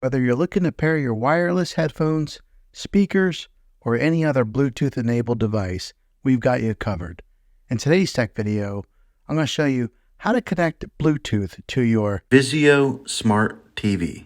Whether you're looking to pair your wireless headphones, speakers, or any other Bluetooth-enabled device, we've got you covered. In today's tech video, I'm going to show you how to connect Bluetooth to your Vizio Smart TV.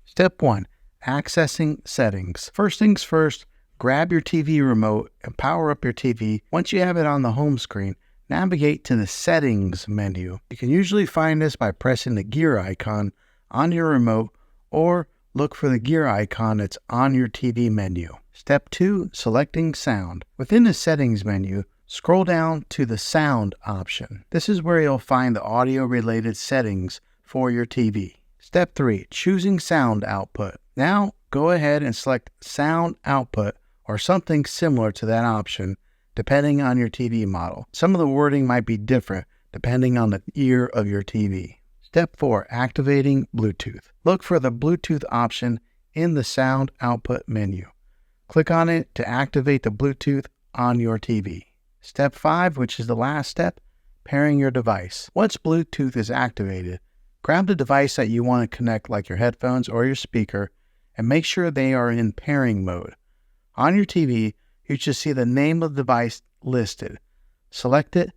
Step 1. Accessing settings. First things first, grab your TV remote and power up your TV. Once you have it on the home screen, navigate to the Settings menu. You can usually find this by pressing the gear icon on your remote or look for the gear icon that's on your TV menu. Step 2. Selecting sound. Within the Settings menu, scroll down to the Sound option. This is where you'll find the audio-related settings for your TV. Step 3. Choosing sound output. Now, go ahead and select sound output or something similar to that option depending on your TV model. Some of the wording might be different depending on the ear of your TV. Step 4. Activating Bluetooth. Look for the Bluetooth option in the sound output menu. Click on it to activate the Bluetooth on your TV. Step 5, which is the last step, pairing your device. Once Bluetooth is activated, grab the device that you want to connect, like your headphones or your speaker, and make sure they are in pairing mode. On your TV, you should see the name of the device listed. Select it,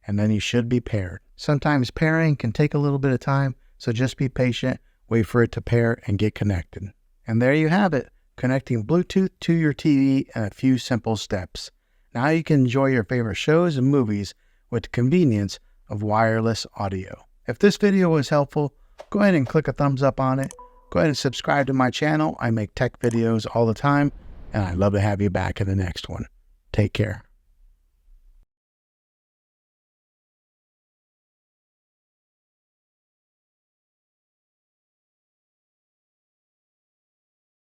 and then you should be paired. Sometimes pairing can take a little bit of time, so just be patient, wait for it to pair and get connected. And there you have it, connecting Bluetooth to your TV in a few simple steps. Now you can enjoy your favorite shows and movies with the convenience of wireless audio. If this video was helpful, go ahead and click a thumbs up on it. Go ahead and subscribe to my channel. I make tech videos all the time, and I'd love to have you back in the next one. Take care.